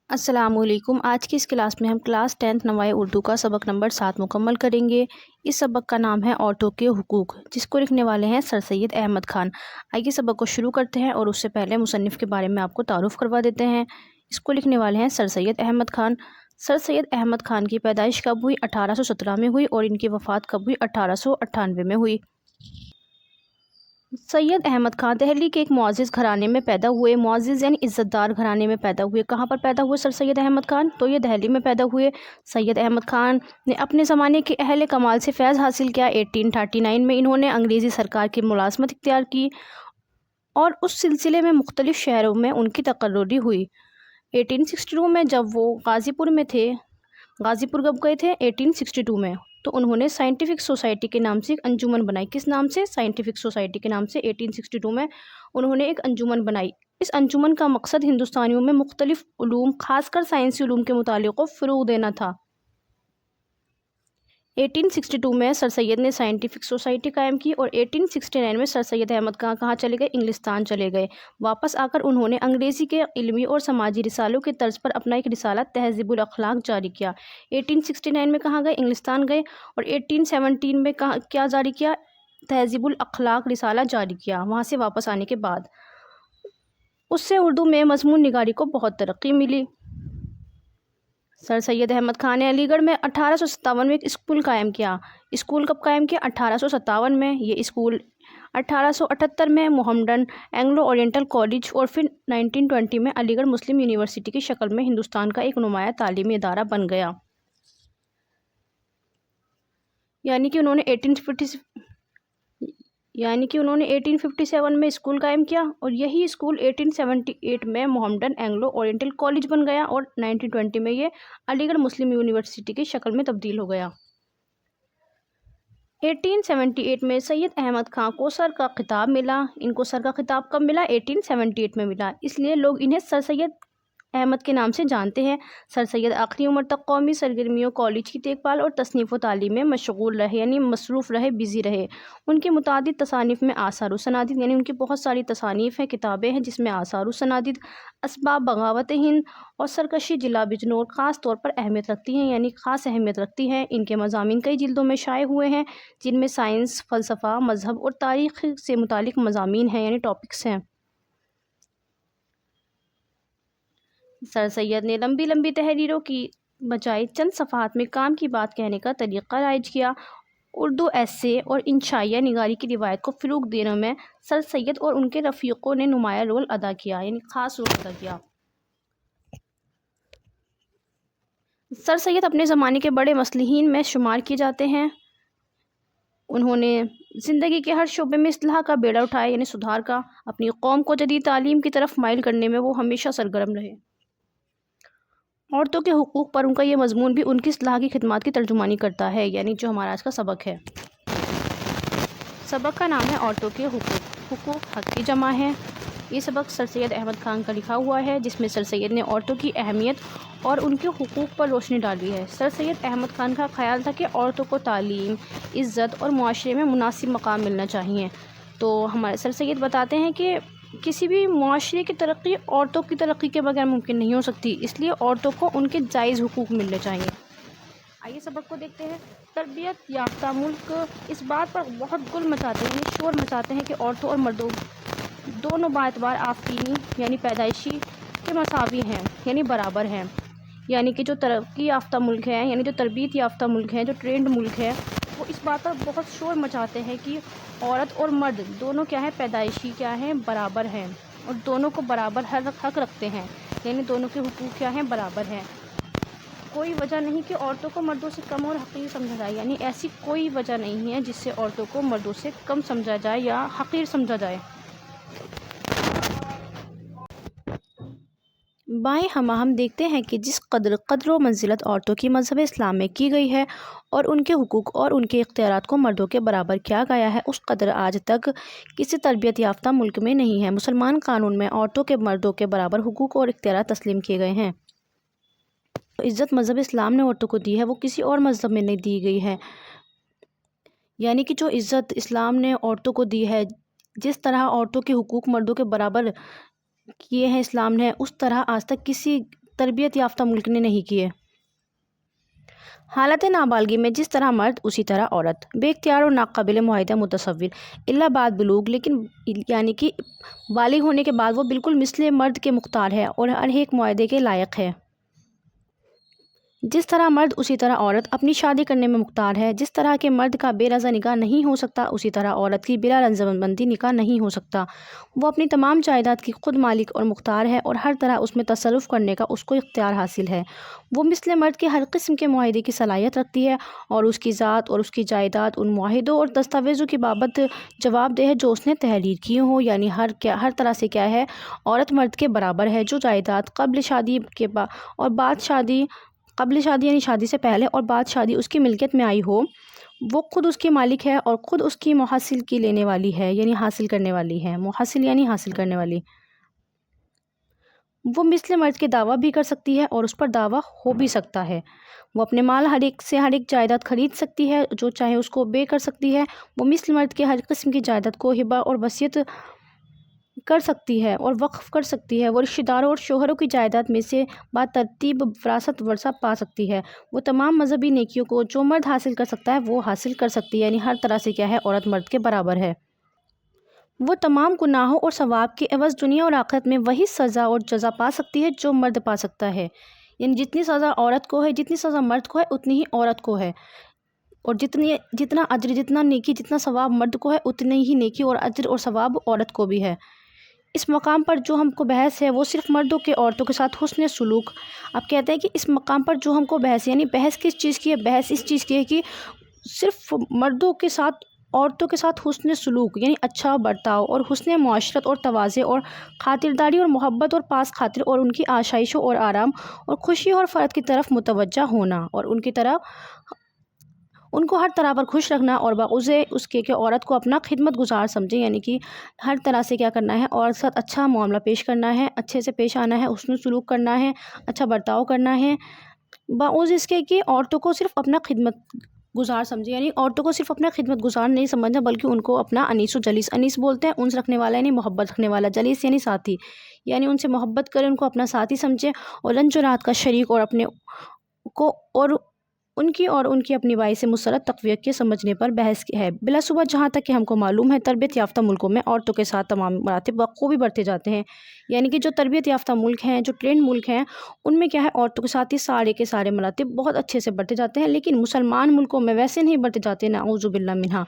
السلام علیکم۔ آج کی اس کلاس میں ہم کلاس 10 نوائے اردو کا سبق نمبر 7 مکمل کریں گے۔ اس سبق کا نام ہے عورتوں کے حقوق، جس کو لکھنے والے ہیں سر سید احمد خان۔ آئیے سبق کو شروع کرتے ہیں اور اس سے پہلے مصنف کے بارے میں آپ کو تعارف کروا دیتے ہیں۔ اس کو لکھنے والے ہیں سر سید احمد خان۔ سر سید احمد خان کی پیدائش کب ہوئی؟ 1817 میں ہوئی اور ان کی وفات کب ہوئی؟ 1898 میں ہوئی۔ سید احمد خان دہلی کے ایک معزز گھرانے میں پیدا ہوئے۔ معزز یعنی عزت دار گھرانے میں پیدا ہوئے۔ کہاں پر پیدا ہوئے سر سید احمد خان؟ تو یہ دہلی میں پیدا ہوئے۔ سید احمد خان نے اپنے زمانے کے اہل کمال سے فیض حاصل کیا۔ 1839 میں انہوں نے انگریزی سرکار کی ملازمت اختیار کی اور اس سلسلے میں مختلف شہروں میں ان کی تقرری ہوئی۔ 1862 میں جب وہ غازی پور میں تھے، غازی پور کب گئے تھے؟ 1862 میں، تو انہوں نے سائنٹیفک سوسائٹی کے نام سے ایک انجمن بنائی۔ کس نام سے؟ سائنٹیفک سوسائٹی کے نام سے 1862 میں انہوں نے ایک انجمن بنائی۔ اس انجمن کا مقصد ہندوستانیوں میں مختلف علوم، خاص کر سائنسی علوم کے مطالعے کو فروغ دینا تھا۔ 1862 میں سر سید نے سائنٹیفک سوسائٹی قائم کی اور 1869 میں سر سید احمد خان کہاں چلے گئے؟ انگلستان چلے گئے۔ واپس آ کر انہوں نے انگریزی کے علمی اور سماجی رسالوں کی طرز پر اپنا ایک رسالہ تہذیب الاخلاق جاری کیا۔ 1869 میں کہاں گئے؟ انگلستان گئے اور 1817 میں کیا جاری کیا؟ تہذیب الاخلاق رسالہ جاری کیا۔ وہاں سے واپس آنے کے بعد اس سے اردو میں مضمون نگاری کو بہت ترقی ملی۔ سر سید احمد خان نے علی گڑھ میں 1857 میں ایک اسکول قائم کیا۔ اسکول کب قائم کیا؟ 1857 میں۔ یہ اسکول 1878 میں محمڈن اینگلو اورینٹل کالج اور پھر 1920 میں علی گڑھ مسلم یونیورسٹی کی شکل میں ہندوستان کا ایک نمایاں تعلیمی ادارہ بن گیا۔ یعنی کہ انہوں نے 1857 میں اسکول قائم کیا اور یہی اسکول 1878 میں محمڈن اینگلو اورینٹل کالج بن گیا اور 1920 میں یہ علی گڑھ مسلم یونیورسٹی کی شکل میں تبدیل ہو گیا۔ 1878 میں سید احمد خان کو سر کا خطاب ملا۔ ان کو سر کا خطاب کب ملا؟ 1878 میں ملا، اس لیے لوگ انہیں سر سید احمد کے نام سے جانتے ہیں۔ سر سید آخری عمر تک قومی سرگرمیوں، کالج کی دیکھ بھال اور تصنیف و تعلیم میں مشغول رہے، یعنی مصروف رہے، بزی رہے۔ ان کی متعدد تصانیف میں آثار و سنادید، یعنی ان کی بہت ساری تصانیف ہیں، کتابیں ہیں، جس میں آثار و سنادید، اسباب بغاوت ہند اور سرکشی ضلع بجنور خاص طور پر اہمیت رکھتی ہیں، یعنی خاص اہمیت رکھتی ہیں۔ ان کے مضامین کئی جلدوں میں شائع ہوئے ہیں، جن میں سائنس، فلسفہ، مذہب اور تاریخ سے متعلق مضامین ہیں، یعنی ٹاپکس ہیں۔ سر سید نے لمبی لمبی تحریروں کی بجائے چند صفحات میں کام کی بات کہنے کا طریقہ رائج کیا۔ اردو ایسے اور انشائیہ نگاری کی روایت کو فروغ دینے میں سر سید اور ان کے رفیقوں نے نمایاں رول ادا کیا، یعنی خاص رول ادا کیا۔ سر سید اپنے زمانے کے بڑے مصلحین میں شمار کیے جاتے ہیں۔ انہوں نے زندگی کے ہر شعبے میں اصلاح کا بیڑا اٹھایا، یعنی سدھار کا۔ اپنی قوم کو جدید تعلیم کی طرف مائل کرنے میں وہ ہمیشہ سرگرم رہے۔ عورتوں کے حقوق پر ان کا یہ مضمون بھی ان کی اصلاح کی خدمات کی ترجمانی کرتا ہے، یعنی جو ہمارا آج کا سبق ہے۔ سبق کا نام ہے عورتوں کے حقوق۔ حقوق حق کی جمع ہے۔ یہ سبق سر سید احمد خان کا لکھا ہوا ہے، جس میں سر سید نے عورتوں کی اہمیت اور ان کے حقوق پر روشنی ڈالی ہے۔ سر سید احمد خان کا خیال تھا کہ عورتوں کو تعلیم، عزت اور معاشرے میں مناسب مقام ملنا چاہیے۔ تو ہمارے سر سید بتاتے ہیں کہ کسی بھی معاشرے کی ترقی عورتوں کی ترقی کے بغیر ممکن نہیں ہو سکتی، اس لیے عورتوں کو ان کے جائز حقوق ملنے چاہیے۔ آئیے سبق کو دیکھتے ہیں۔ تربیت یافتہ ملک اس بات پر بہت گل مچاتے ہیں، شور مچاتے ہیں کہ عورتوں اور مردوں دونوں باعتبار آفرینی یعنی پیدائشی کے مساوی ہیں، یعنی برابر ہیں۔ یعنی کہ جو ترقی یافتہ ملک ہیں، یعنی جو تربیت یافتہ ملک ہیں، جو ٹرینڈ ملک ہے، وہ اس بات پر بہت شور مچاتے ہیں کہ عورت اور مرد دونوں کیا ہیں؟ پیدائشی کیا ہیں؟ برابر ہیں اور دونوں کو برابر حق رکھتے ہیں، یعنی دونوں کے حقوق کیا ہیں؟ برابر ہیں۔ کوئی وجہ نہیں کہ عورتوں کو مردوں سے کم اور حقیر سمجھا جائے، یعنی ایسی کوئی وجہ نہیں ہے جس سے عورتوں کو مردوں سے کم سمجھا جائے یا حقیر سمجھا جائے۔ بائیں ہم دیکھتے ہیں کہ جس قدر و منزلت عورتوں کی مذہب اسلام میں کی گئی ہے اور ان کے حقوق اور ان کے اختیارات کو مردوں کے برابر کیا گیا ہے، اس قدر آج تک کسی تربیت یافتہ ملک میں نہیں ہے۔ مسلمان قانون میں عورتوں کے مردوں کے برابر حقوق اور اختیارات تسلیم کیے گئے ہیں۔ جو عزت مذہب اسلام نے عورتوں کو دی ہے، وہ کسی اور مذہب میں نہیں دی گئی ہے۔ یعنی کہ جو عزت اسلام نے عورتوں کو دی ہے، جس طرح عورتوں کے حقوق مردوں کے برابر کیے ہیں اسلام نے، اس طرح آج تک کسی تربیت یافتہ ملک نے نہیں کیے۔ حالت نابالغی میں جس طرح مرد اسی طرح عورت، بے اختیار اور ناقابل معاہدہ متصور الا بعد بلوغ، لیکن یعنی کہ بالغ ہونے کے بعد وہ بالکل مثل مرد کے مختار ہے اور ہر ایک معاہدے کے لائق ہے۔ جس طرح مرد اسی طرح عورت اپنی شادی کرنے میں مختار ہے، جس طرح کہ مرد کا بے رضا نکاح نہیں ہو سکتا اسی طرح عورت کی بلا رضامندی نکاح نہیں ہو سکتا۔ وہ اپنی تمام جائیداد کی خود مالک اور مختار ہے اور ہر طرح اس میں تصرف کرنے کا اس کو اختیار حاصل ہے۔ وہ مثل مرد کے ہر قسم کے معاہدے کی صلاحیت رکھتی ہے اور اس کی ذات اور اس کی جائیداد ان معاہدوں اور دستاویزوں کی بابت جواب دہ ہے جو اس نے تحریر کیے ہوں، یعنی ہر طرح سے کیا ہے، عورت مرد کے برابر ہے۔ جو جائیداد قبل شادی کے اور بعد شادی، قبل شادی یعنی شادی سے پہلے اور بعد شادی اس کی ملکیت میں آئی ہو، وہ خود اس کی مالک ہے اور خود اس کی محصل کی لینے والی ہے، یعنی حاصل کرنے والی ہے۔ محصل یعنی حاصل کرنے والی۔ وہ مثل مرد کے دعویٰ بھی کر سکتی ہے اور اس پر دعویٰ ہو بھی سکتا ہے۔ وہ اپنے مال ہر ایک جائیداد خرید سکتی ہے، جو چاہے اس کو بے کر سکتی ہے۔ وہ مثل مرد کے ہر قسم کی جائیداد کو ہبہ اور وصیت کر سکتی ہے اور وقف کر سکتی ہے۔ وہ رشتہ داروں اور شوہروں کی جائیداد میں سے بترتیب وراثت ورثہ پا سکتی ہے۔ وہ تمام مذہبی نیکیوں کو جو مرد حاصل کر سکتا ہے وہ حاصل کر سکتی ہے، یعنی ہر طرح سے کیا ہے، عورت مرد کے برابر ہے۔ وہ تمام گناہوں اور ثواب کے عوض دنیا اور آخرت میں وہی سزا اور جزا پا سکتی ہے جو مرد پا سکتا ہے، یعنی جتنی سزا عورت کو ہے، جتنی سزا مرد کو ہے اتنی ہی عورت کو ہے، اور جتنا اجر، جتنا نیکی، جتنا ثواب مرد کو ہے اتنی ہی نیکی اور اجر اور ثواب عورت کو بھی ہے۔ اس مقام پر جو ہم کو بحث ہے وہ صرف مردوں کے عورتوں کے ساتھ حسن سلوک۔ اب کہتے ہیں کہ اس مقام پر جو ہم کو بحث ہے، یعنی بحث کس چیز کی ہے؟ بحث اس چیز کی ہے کہ صرف مردوں کے ساتھ عورتوں کے ساتھ حسن سلوک، یعنی اچھا برتاؤ اور حسن معاشرت اور تواضع اور خاطرداری اور محبت اور پاس خاطر اور ان کی آشائشوں اور آرام اور خوشی اور فرد کی طرف متوجہ ہونا اور ان کو ہر طرح پر خوش رکھنا اور باوجہ اس کے کہ عورت کو اپنا خدمت گزار سمجھے، یعنی کہ ہر طرح سے کیا کرنا ہے، عورت کے ساتھ اچھا معاملہ پیش کرنا ہے، اچھے سے پیش آنا ہے، حسن سلوک کرنا ہے، اچھا برتاؤ کرنا ہے، باوجہ اس کے کہ عورتوں کو صرف اپنا خدمت گزار سمجھے، یعنی عورتوں کو صرف اپنا خدمت گزار نہیں سمجھنا بلکہ ان کو اپنا انیس و جلیس، انیس بولتے ہیں انس رکھنے والا یعنی محبت رکھنے والا، جلیس یعنی ساتھی، یعنی ان سے محبت کرے، ان کو اپنا ساتھی سمجھے اور رنج و راحت کا شریک اور اپنے کو اور ان کی اپنی باعث مسرت تقویت کے سمجھنے پر بحث ہے۔ بلا شبہ جہاں تک کہ ہم کو معلوم ہے تربیت یافتہ ملکوں میں عورتوں کے ساتھ تمام مراتب بخوبی برتے جاتے ہیں، یعنی کہ جو تربیت یافتہ ملک ہیں، جو ٹرینڈ ملک ہیں، ان میں کیا ہے، عورتوں کے ساتھ ہی سارے کے سارے مراتب بہت اچھے سے برتے جاتے ہیں، لیکن مسلمان ملکوں میں ویسے نہیں برتے جاتے، نعوذ باللہ منہا۔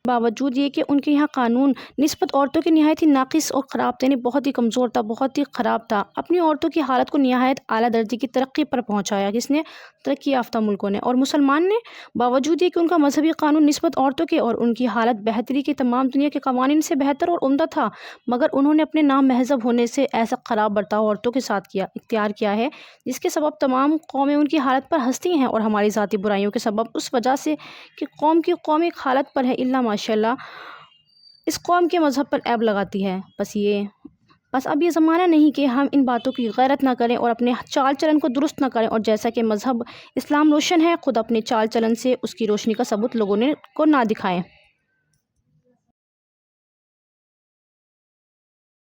باوجود یہ کہ ان کے یہاں قانون نسبت عورتوں کی نہایت ہی ناقص اور خراب تھا، یعنی بہت ہی کمزور تھا، بہت ہی خراب تھا، اپنی عورتوں کی حالت کو نہایت اعلیٰ درجے کی ترقی پر پہنچایا، کس نے؟ ترقی یافتہ ملکوں نے، اور مسلمان نے باوجود یہ کہ ان کا مذہبی قانون نسبت عورتوں کے اور ان کی حالت بہتری کے تمام دنیا کے قوانین سے بہتر اور عمدہ تھا، مگر انہوں نے اپنے نام مہذب ہونے سے ایسا خراب برتاؤ عورتوں کے ساتھ اختیار کیا ہے جس کے سبب تمام قومیں ان کی حالت پر ہنستی ہیں، اور ہماری ذاتی برائیوں کے سبب اس وجہ سے کہ قوم کی ایک حالت پر ہے الا ماشاء اللہ اس قوم کے مذہب پر عیب لگاتی ہے۔ بس اب یہ زمانہ نہیں کہ ہم ان باتوں کی غیرت نہ کریں اور اپنے چال چلن کو درست نہ کریں، اور جیسا کہ مذہب اسلام روشن ہے، خود اپنے چال چلن سے اس کی روشنی کا ثبوت لوگوں کو نہ دکھائیں۔